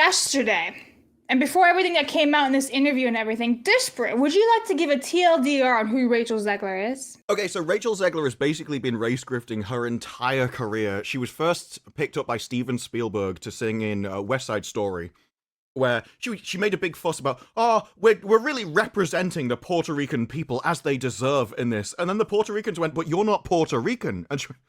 yesterday, and before everything that came out in this interview and everything, Disparate, would you like to give a TLDR on who Rachel Zegler is? Okay, so Rachel Zegler has basically been race grifting her entire career. She was first picked up by Steven Spielberg to sing in West Side Story, where she made a big fuss about, oh, we're really representing the Puerto Rican people as they deserve in this. And then the Puerto Ricans went, but you're not Puerto Rican. And she went,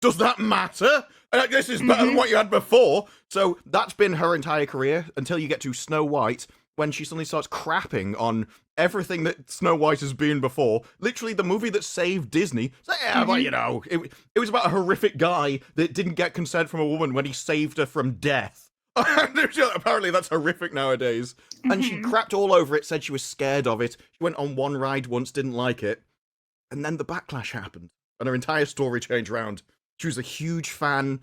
does that matter? This is better than what you had before. So that's been her entire career until you get to Snow White, when she suddenly starts crapping on everything that Snow White has been before. Literally the movie that saved Disney. So, yeah, but you know, it was about a horrific guy that didn't get consent from a woman when he saved her from death. Apparently that's horrific nowadays. And she crapped all over it, said she was scared of it. She went on one ride once, didn't like it. And then the backlash happened. And her entire story changed around. She was a huge fan.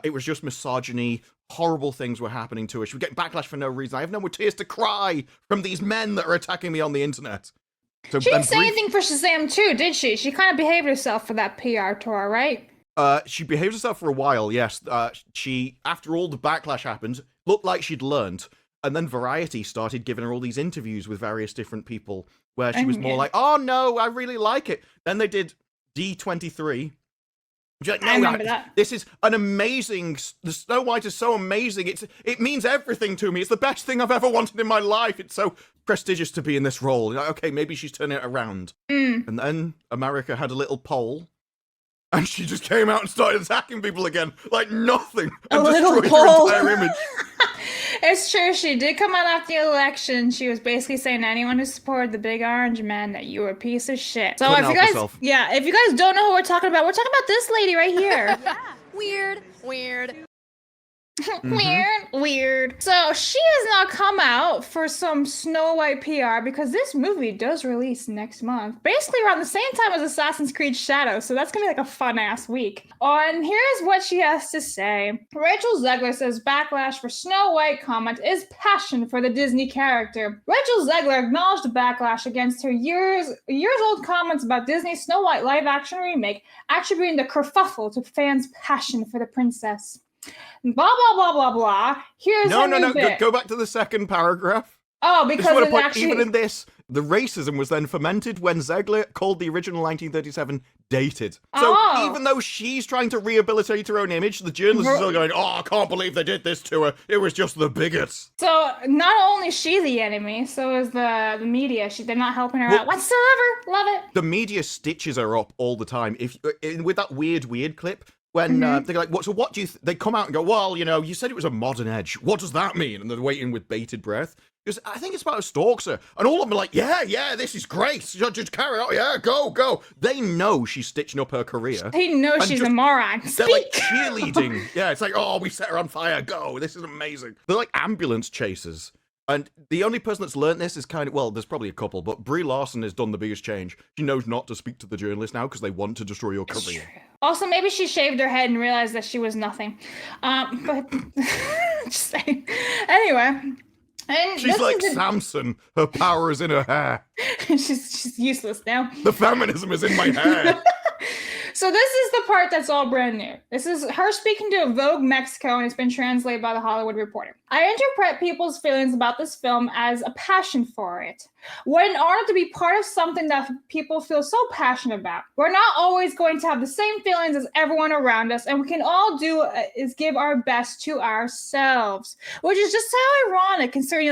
It was just misogyny. Horrible things were happening to her. She was getting backlash for no reason. I have no more tears to cry from these men that are attacking me on the internet. So she didn't say anything for Shazam 2, did she? She kind of behaved herself for that PR tour, right? She behaved herself for a while, yes. She, after all the backlash happened, looked like she'd learned. And then Variety started giving her all these interviews with various different people where she was more like, oh no, I really like it. Then they did D23. Like, no, I remember that. This is an amazing. The Snow White is so amazing. It means everything to me. It's the best thing I've ever wanted in my life. It's so prestigious to be in this role. Like, okay, maybe she's turning it around. And then America had a little poll, and she just came out and started attacking people again like nothing, and destroyed her entire image. It's true. She did come out after the election. She was basically saying to anyone who supported the big orange man that you were a piece of shit. So if you guys, if you guys don't know who we're talking about this lady right here. Weird. Weird. So she has now come out for some Snow White PR because this movie does release next month, basically around the same time as Assassin's Creed Shadow. So that's gonna be like a fun ass week. And here's what she has to say. Rachel Zegler says backlash for Snow White comment is passion for the Disney character. Rachel Zegler acknowledged the backlash against her years old comments about Disney's Snow White live action remake, attributing the kerfuffle to fans' passion for the princess. Blah, blah, blah, blah, blah. Here's No. Go back to the second paragraph. Oh, because it actually... Even in this, the racism was then fermented when Zegler called the original 1937 dated. So even though she's trying to rehabilitate her own image, the journalists are still going, oh, I can't believe they did this to her. It was just the bigots. So not only is she the enemy, so is the media. They're not helping her out whatsoever. Love it. The media stitches her up all the time. With that weird clip, when they're like, what do you... They come out and go, well, you know, you said it was a modern edge. What does that mean? And they're waiting with bated breath. Because I think it's about a stalks her. And all of them are like, yeah, this is great. Just carry on. Yeah, go. They know she's stitching up her career. They know she's a moron. They're like cheerleading. Yeah, it's like, oh, we set her on fire. Go. This is amazing. They're like ambulance chasers. And the only person that's learned this is there's probably a couple, but Brie Larson has done the biggest change. She knows not to speak to the journalist now because they want to destroy your career. Also, maybe she shaved her head and realized that she was nothing. But just saying. Anyway. And she's like Samson. Her power is in her hair. she's useless now. The feminism is in my hair. So this is the part that's all brand new. This is her speaking to Vogue Mexico, and it's been translated by The Hollywood Reporter. I interpret people's feelings about this film as a passion for it. What an honor to be part of something that people feel so passionate about. We're not always going to have the same feelings as everyone around us, and we can all do is give our best to ourselves. Which is just so ironic, considering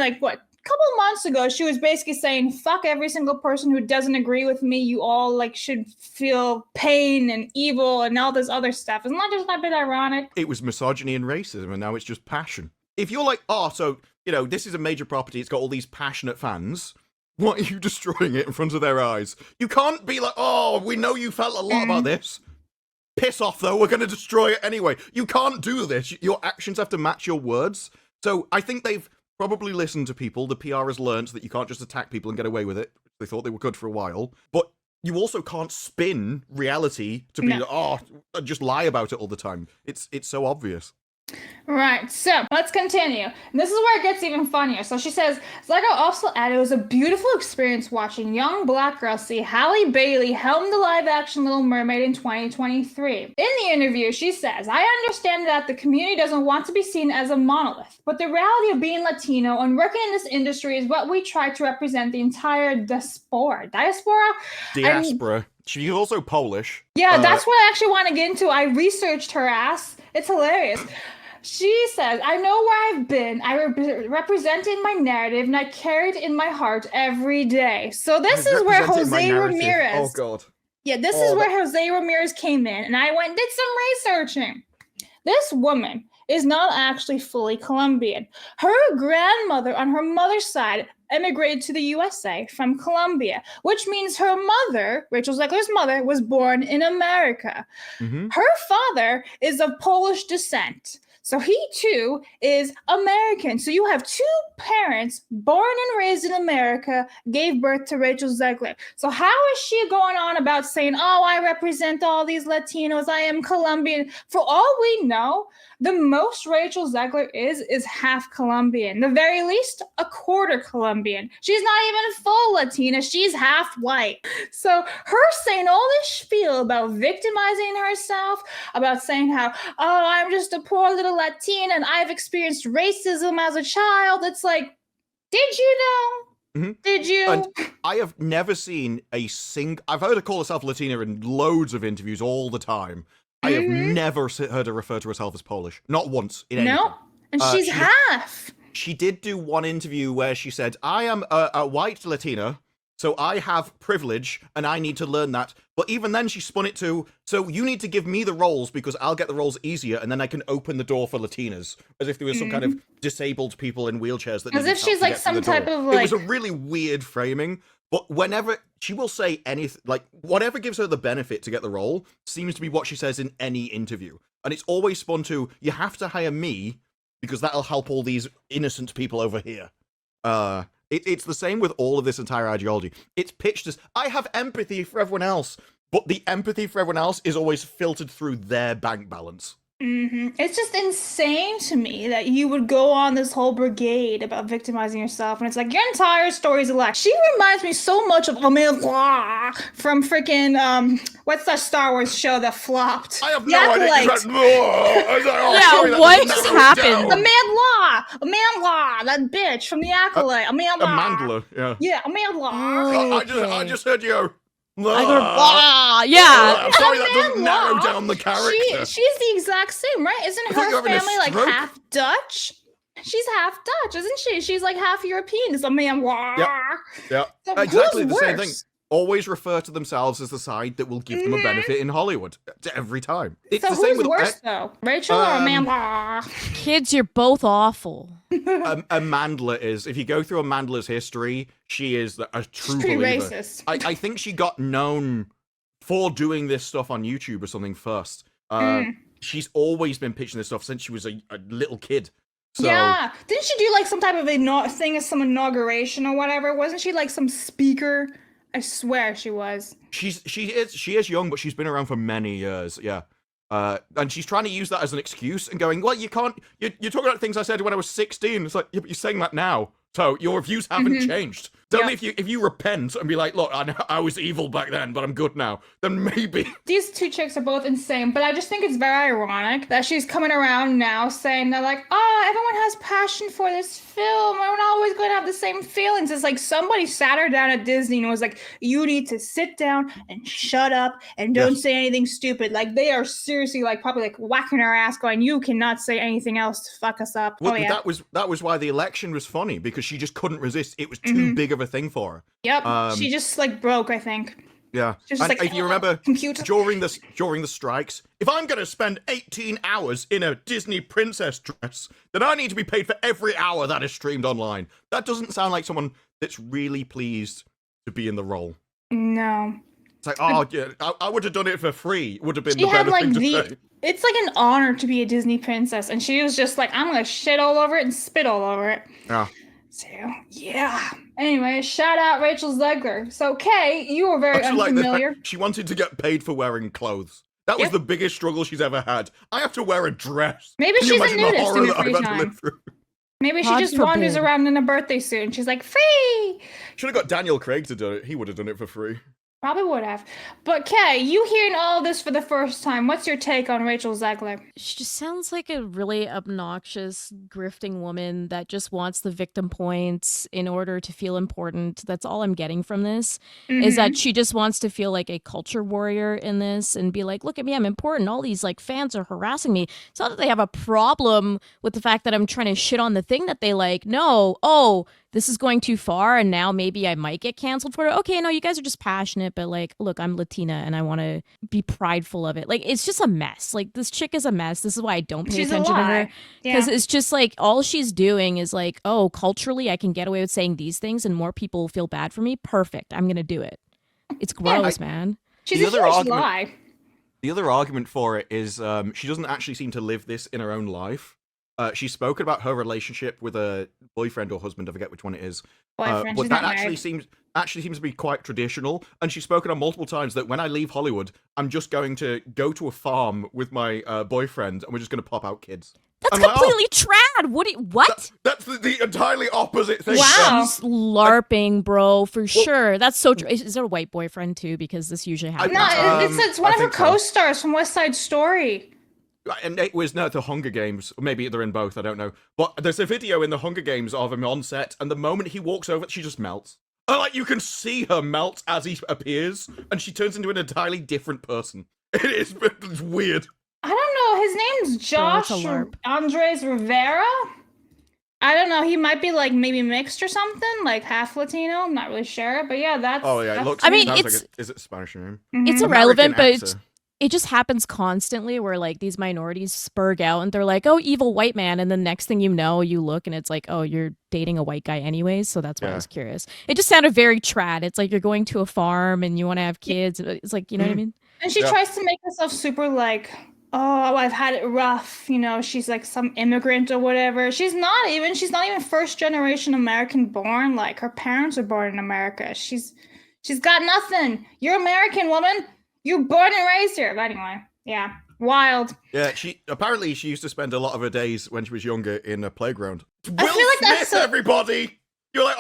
couple months ago, she was basically saying, fuck every single person who doesn't agree with me. You all should feel pain and evil and all this other stuff. Isn't that just a bit ironic? It was misogyny and racism, and now it's just passion. If you're like, this is a major property, it's got all these passionate fans, why are you destroying it in front of their eyes? You can't be like, oh, we know you felt a lot about this. Piss off, though, we're going to destroy it anyway. You can't do this. Your actions have to match your words. So I think they've probably listened to people. The PR has learned that you can't just attack people and get away with it. They thought they were good for a while. But you also can't spin reality to be just lie about it all the time. It's so obvious. Right, so let's continue. And this is where it gets even funnier. So she says, Zegler also added, it was a beautiful experience watching young black girls see Halle Bailey helm the live-action Little Mermaid in 2023. In the interview, she says, I understand that the community doesn't want to be seen as a monolith, but the reality of being Latino and working in this industry is what we try to represent the entire diaspora. Diaspora. She's also Polish. Yeah, that's what I actually want to get into. I researched her ass. It's hilarious. She says, I know where I've been. I represented my narrative and I carry it in my heart every day. So this is where Jose Ramirez. Oh, God. Yeah, this is where Jose Ramirez came in. And I went and did some researching. This woman is not actually fully Colombian. Her grandmother on her mother's side emigrated to the USA from Colombia, which means her mother, Rachel Zegler's mother, was born in America. Mm-hmm. Her father is of Polish descent. So he too is American. So you have two parents born and raised in America, gave birth to Rachel Zegler. So how is she going on about saying, oh, I represent all these Latinos, I am Colombian? For all we know, the most Rachel Zegler is half Colombian. The very least, a quarter Colombian. She's not even full Latina. She's half white. So her saying all this spiel about victimizing herself, about saying how, oh, I'm just a poor little Latina and I've experienced racism as a child. It's like, did you know? Mm-hmm. Did you? And I have never seen I've heard her call herself Latina in loads of interviews all the time. I have never heard her refer to herself as Polish. Not once in anything. No, and she's half. She did do one interview where she said, I am a white Latina, so I have privilege, and I need to learn that. But even then, she spun it to, so you need to give me the roles because I'll get the roles easier, and then I can open the door for Latinas. As if there was some kind of disabled people in wheelchairs that as if she's like some type of like... It was a really weird framing. But whenever she will say anything, like whatever gives her the benefit to get the role seems to be what she says in any interview. And it's always spun to, you have to hire me because that'll help all these innocent people over here. It's the same with all of this entire ideology. It's pitched as, I have empathy for everyone else, but the empathy for everyone else is always filtered through their bank balance. It's just insane to me that you would go on this whole brigade about victimizing yourself, and it's like your entire story's a lie. She reminds me so much of Amelia from freaking what's that Star Wars show that flopped? I have no idea. Yeah, what just happened? Amanda, that bitch from the Acolyte. Amanda, yeah. Yeah, Amanda. I just heard you. Yeah. I'm sorry, that doesn't narrow down the character. She's the exact same, right? Isn't her family like half Dutch? She's half Dutch, isn't she? She's like half European. It's a man. Yeah. So exactly the same thing. Always refer to themselves as the side that will give them a benefit in Hollywood every time. It's so the same who's with worse though, Rachel or Amanda? Kids, you're both awful. Amandla is. If you go through Amandla's history, she is a true pretty believer. Racist. I think she got known for doing this stuff on YouTube or something first. She's always been pitching this stuff since she was a little kid. So, yeah, didn't she do like some type of thing as some inauguration or whatever? Wasn't she like some speaker? I swear she was. She is young, but she's been around for many years. Yeah. And she's trying to use that as an excuse and going, well, you can't, you're talking about things I said when I was 16. It's like, yeah, but you're saying that now. So your views haven't changed. Tell me if you repent and be like, look, I was evil back then, but I'm good now, then maybe. These two chicks are both insane, but I just think it's very ironic that she's coming around now saying that like, oh, everyone has passion for this film. We're not always going to have the same feelings. It's like somebody sat her down at Disney and was like, you need to sit down and shut up and don't say anything stupid. Like they are seriously like probably like whacking her ass going, you cannot say anything else to fuck us up. Well, that was why the election was funny, because she just couldn't resist. It was too big of a thing for her. Yep. She just like broke, I think. Yeah. Just and like, if you remember computer. during the strikes, if I'm going to spend 18 hours in a Disney princess dress, then I need to be paid for every hour that is streamed online. That doesn't sound like someone that's really pleased to be in the role. No. It's like, oh, yeah, I would have done it for free. Would have been the better thing to say. It's like an honor to be a Disney princess, and she was just like, I'm going to shit all over it and spit all over it. Yeah. So, yeah. Anyway, shout out Rachel Zegler. So, Kay, you were very unfamiliar. She wanted to get paid for wearing clothes. That was Yep. the biggest struggle she's ever had. I have to wear a dress. Maybe Can you she's a imagine the nudist horror in her that I've free had to time. live through? Maybe she God just wanders forbid. around in a birthday suit and she's like, free! Should have got Daniel Craig to do it. He would have done it for free. Probably would have. But Kay, you hearing all this for the first time, what's your take on Rachel Zegler? She just sounds like a really obnoxious, grifting woman that just wants the victim points in order to feel important. That's all I'm getting from this, is that she just wants to feel like a culture warrior in this and be like, look at me, I'm important. All these like fans are harassing me. It's not that they have a problem with the fact that I'm trying to shit on the thing that they like. No, this is going too far and now maybe I might get canceled for it. Okay, no, you guys are just passionate, but like, look, I'm Latina and I want to be prideful of it. Like, it's just a mess. Like, this chick is a mess. This is why I don't pay She's a attention to her. lie. Because Yeah. it's just like, all she's doing is like, oh, culturally I can get away with saying these things and more people will feel bad for me. Perfect. I'm going to do it. It's gross, man. She's The a other huge argument- lie. The other argument for it is she doesn't actually seem to live this in her own life. She's spoken about her relationship with a boyfriend or husband, I forget which one it is. Boyfriend, But she's that not actually married. seems to be quite traditional. And she's spoken on multiple times that when I leave Hollywood, I'm just going to go to a farm with my boyfriend and we're just going to pop out kids. That's I'm like, completely trad. What? That's the entirely opposite thing. Wow. She's LARPing, bro, for sure. That's so true. Is there a white boyfriend too? Because this usually happens. No, Um, it's one I of her think so. co-stars from West Side Story. And it was the Hunger Games. Maybe they're in both. I don't know. But there's a video in the Hunger Games of him on set, and the moment he walks over, she just melts. And like you can see her melt as he appears, and she turns into an entirely different person. It's weird. I don't know. His name's Bro, it's Josh a LARP. Andres Rivera. I don't know. He might be like maybe mixed or something, like half Latino. I'm not really sure. But yeah, that's. Oh yeah, it that's- looks. I mean, sounds it's- like is it Spanish name? Mhm. It's irrelevant, American but actor. it just happens constantly where like these minorities spurg out and they're like, oh, evil white man. And the next thing you know, you look and it's like, oh, you're dating a white guy anyways. So that's why I Yeah. was curious. It just sounded very trad. It's like you're going to a farm and you want to have kids. It's like, you know what I mean? And she Yeah. tries to make herself super like, oh, I've had it rough. You know, she's like some immigrant or whatever. She's not even first generation American born. Like her parents were born in America. She's got nothing. You're American, woman. You're born and raised here. But anyway, yeah, wild. Yeah, she used to spend a lot of her days when she was younger in a playground. Will feel like that's Smith, a- everybody. You're like,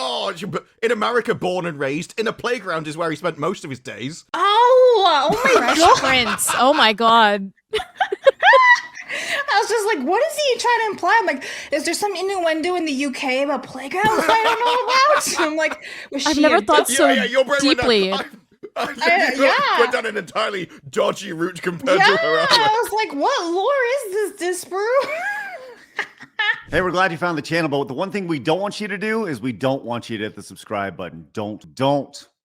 in America, born and raised in a playground is where he spent most of his days. Oh my Fresh god. Prince. Oh my God. I was just like, what is he trying to imply? I'm like, is there some innuendo in the UK about playgrounds I don't know about? I'm like, was I've she never a thought so your brain deeply. Went down, yeah. went down an entirely dodgy route compared Yeah, to her other. I was like, what lore is this, Disbrew? Hey, we're glad you found the channel, but the one thing we don't want you to do is we don't want you to hit the subscribe button. Don't